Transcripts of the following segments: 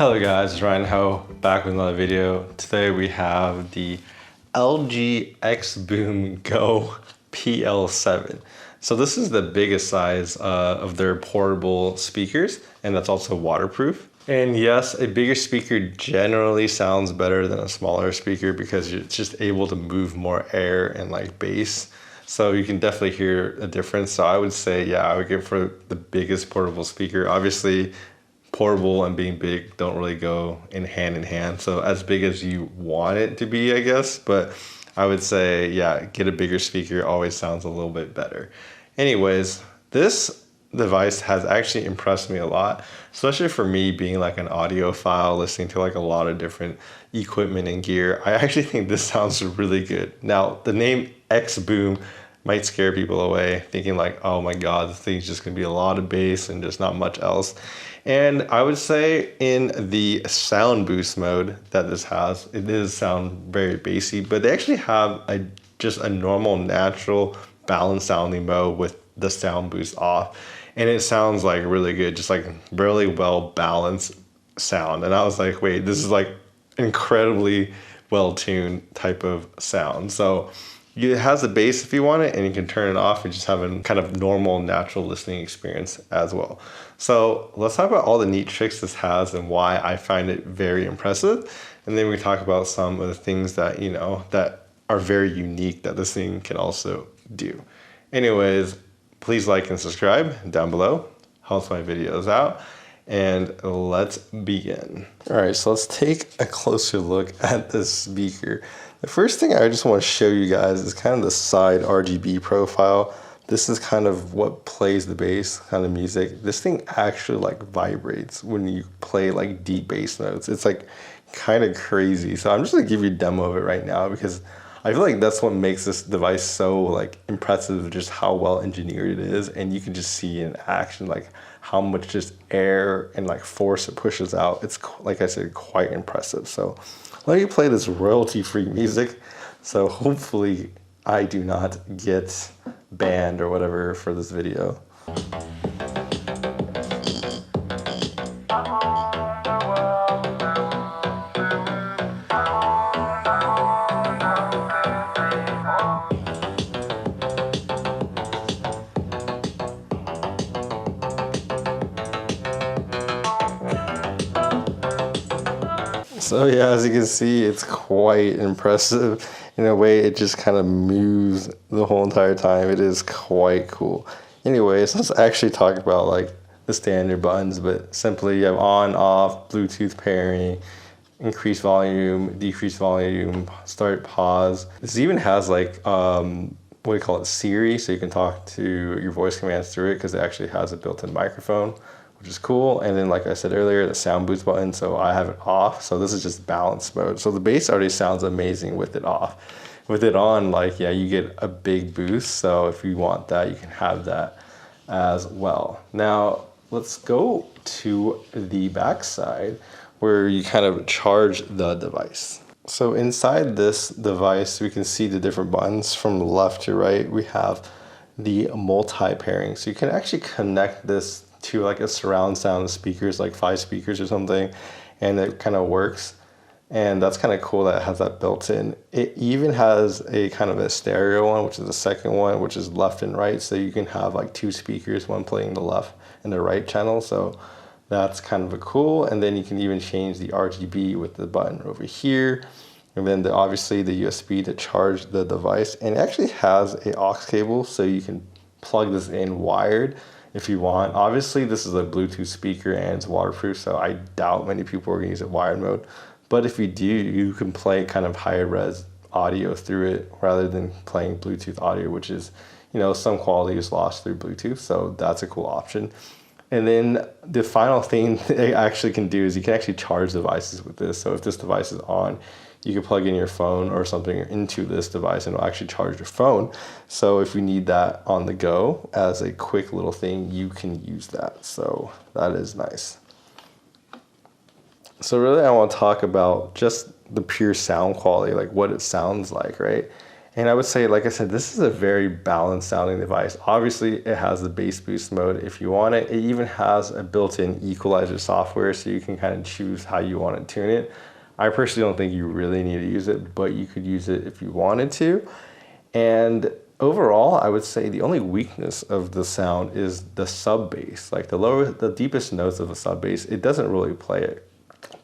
Hello guys, it's Ryan Ho back with another video. Today we have the LG XBOOM Go PL7. So this is the biggest size of their portable speakers, and that's also waterproof. And yes, a bigger speaker generally sounds better than a smaller speaker because it's just able to move more air and like bass. So you can definitely hear a difference. So I would say, yeah, I would go for the biggest portable speaker. Obviously, portable and being big don't really go in hand. So as big as you want it to be, I guess. But I would say, yeah, get a bigger speaker. Always sounds a little bit better. Anyways, this device has actually impressed me a lot, especially for me being like an audiophile, listening to like a lot of different equipment and gear. I actually think this sounds really good. Now, the name XBOOM might scare people away, thinking like, oh my God, this thing's just gonna be a lot of bass and just not much else. And I would say in the sound boost mode that this has, it does sound very bassy, but they actually have just a normal, natural, balanced sounding mode with the sound boost off. And it sounds like really good, just like really well balanced sound. And I was like, wait, this is like incredibly well-tuned type of sound. So it has the bass if you want it, and you can turn it off and just have a kind of normal, natural listening experience as well. So let's talk about all the neat tricks this has and why I find it very impressive. And then we talk about some of the things that, you know, that are very unique that this thing can also do. Anyways, please like and subscribe down below. Helps my videos out. And let's begin. All right, so let's take a closer look at this speaker. The first thing I just want to show you guys is kind of the side RGB profile. This is kind of what plays the bass kind of music. This thing actually like vibrates when you play like deep bass notes. It's like kind of crazy. So I'm just gonna give you a demo of it right now because I feel like that's what makes this device so like impressive, just how well engineered it is. And you can just see in action like how much just air and like force it pushes out. It's, like I said, quite impressive. So let me play this royalty-free music. So hopefully I do not get banned or whatever for this video. So yeah, as you can see, it's quite impressive. In a way, it just kind of moves the whole entire time. It is quite cool. Anyways, let's actually talk about like the standard buttons, but simply you have on, off, Bluetooth pairing, increase volume, decrease volume, start, pause. This even has like, what do you call it, Siri, so you can talk to your voice commands through it because it actually has a built-in microphone, which is cool. And then like I said earlier, the sound boost button, so I have it off. So this is just balance mode. So the bass already sounds amazing with it off. With it on, like, yeah, you get a big boost. So if you want that, you can have that as well. Now let's go to the back side where you kind of charge the device. So inside this device, we can see the different buttons from left to right. We have the multi-pairing. So you can actually connect this to like a surround sound speakers, like 5 speakers or something, and it kind of works. And that's kind of cool that it has that built in. It even has a kind of a stereo one, which is the second one, which is left and right. So you can have like 2 speakers, one playing the left and the right channel. So that's kind of a cool. And then you can even change the RGB with the button over here. And then obviously the USB to charge the device. And it actually has a aux cable, so you can plug this in wired if you want. Obviously this is a Bluetooth speaker and it's waterproof, so I doubt many people are gonna use it wired mode. But if you do, you can play kind of higher res audio through it rather than playing Bluetooth audio, which is, you know, some quality is lost through Bluetooth. So that's a cool option. And then the final thing it actually can do is you can actually charge devices with this. So if this device is on, you can plug in your phone or something into this device and it'll actually charge your phone. So if you need that on the go as a quick little thing, you can use that. So that is nice. So really I want to talk about just the pure sound quality, like what it sounds like, right? And I would say, like I said, this is a very balanced sounding device. Obviously, it has the bass boost mode if you want it. It even has a built-in equalizer software, so you can kind of choose how you want to tune it. I personally don't think you really need to use it, but you could use it if you wanted to. And overall, I would say the only weakness of the sound is the sub bass. Like the deepest notes of the sub bass, it doesn't really play it.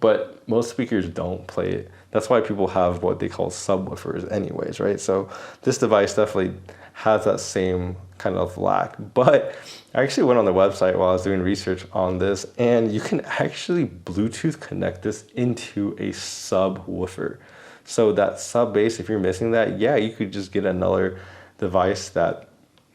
But most speakers don't play it. That's why people have what they call subwoofers anyways, right? So this device definitely has that same kind of lack. But I actually went on the website while I was doing research on this, and you can actually Bluetooth connect this into a subwoofer. So that sub bass, if you're missing that, yeah, you could just get another device that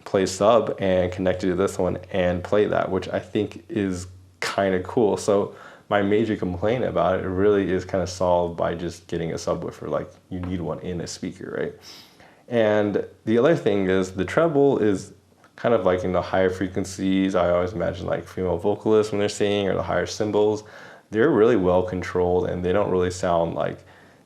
plays sub and connect it to this one and play that, which I think is kind of cool. So my major complaint about it really is kind of solved by just getting a subwoofer. Like, you need one in a speaker, right? And the other thing is the treble is kind of like in the higher frequencies. I always imagine like female vocalists when they're singing, or the higher cymbals, they're really well controlled and they don't really sound like,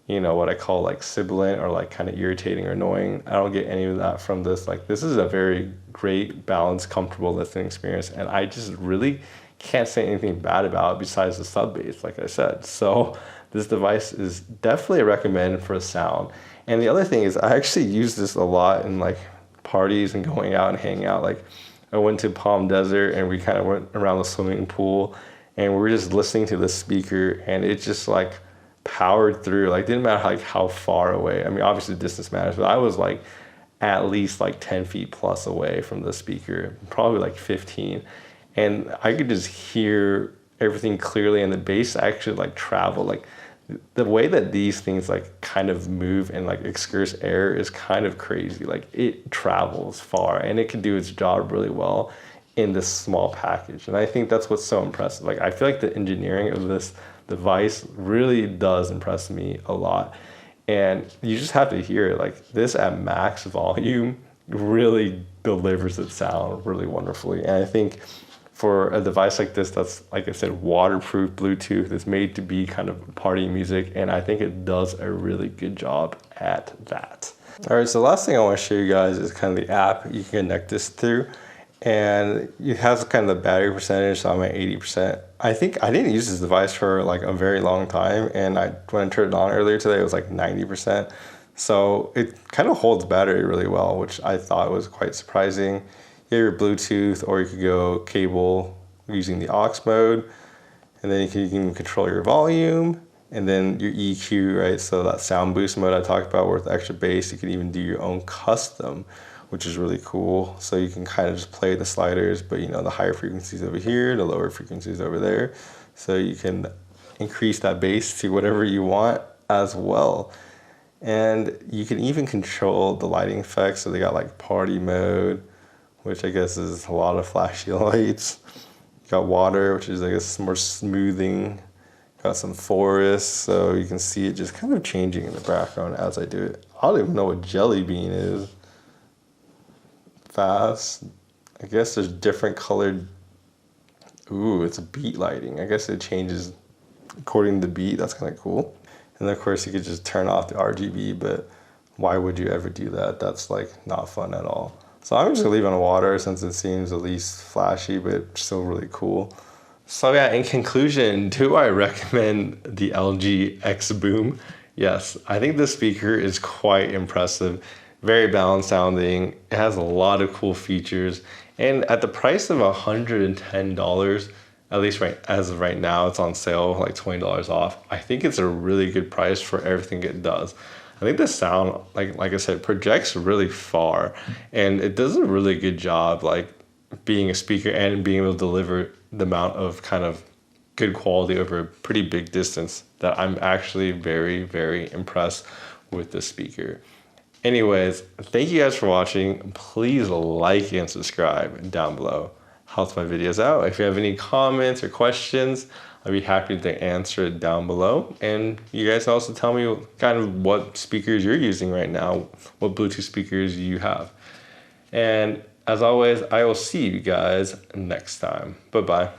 you know, what I call like sibilant or like kind of irritating or annoying. I don't get any of that from this. Like, this is a very great, balanced, comfortable listening experience, and I just really can't say anything bad about it besides the sub bass, like I said. So this device is definitely a recommend for sound. And the other thing is, I actually use this a lot in like parties and going out and hanging out. Like, I went to Palm Desert and we kind of went around the swimming pool and we were just listening to the speaker, and it just like powered through. Like, didn't matter like how far away. I mean, obviously distance matters, but I was like at least like 10 feet plus away from the speaker, probably like 15. And I could just hear everything clearly, and the bass actually like travel. Like, the way that these things like kind of move and like excurse air is kind of crazy. Like, it travels far and it can do its job really well in this small package. And I think that's what's so impressive. Like, I feel like the engineering of this device really does impress me a lot. And you just have to hear it. Like, this at max volume really delivers its sound really wonderfully. And I think for a device like this that's, like I said, waterproof Bluetooth, it's made to be kind of party music, and I think it does a really good job at that. All right, so the last thing I want to show you guys is kind of the app you can connect this through. And it has kind of the battery percentage, so I'm at 80%. I think I didn't use this device for like a very long time, and when I turned it on earlier today, it was like 90%. So it kind of holds battery really well, which I thought was quite surprising. You have your Bluetooth, or you could go cable using the aux mode, and then you can control your volume, and then your EQ, right? So that sound boost mode I talked about with extra bass, you can even do your own custom, which is really cool. So you can kind of just play the sliders, but you know, the higher frequencies over here, the lower frequencies over there. So you can increase that bass to whatever you want as well. And you can even control the lighting effects. So they got like party mode, which I guess is a lot of flashy lights. You got water, which is, I guess, more smoothing. Got some forest, so you can see it just kind of changing in the background as I do it. I don't even know what jelly bean is. Fast. I guess there's different colored. Ooh, it's a beat lighting. I guess it changes according to the beat. That's kind of cool. And of course, you could just turn off the RGB, but why would you ever do that? That's like not fun at all. So I'm just gonna leave it on water since it seems at least flashy, but still really cool. So yeah, in conclusion, do I recommend the LG XBOOM? Yes, I think this speaker is quite impressive. Very balanced sounding. It has a lot of cool features. And at the price of $110, at least as of right now, it's on sale, like $20 off. I think it's a really good price for everything it does. I think the sound, like I said, projects really far, and it does a really good job, like being a speaker and being able to deliver the amount of kind of good quality over a pretty big distance, that I'm actually very, very impressed with this speaker. Anyways, thank you guys for watching. Please like and subscribe down below. Helps my videos out. If you have any comments or questions, I'd be happy to answer it down below. And you guys also tell me kind of what speakers you're using right now, what Bluetooth speakers you have. And as always, I will see you guys next time. Bye-bye.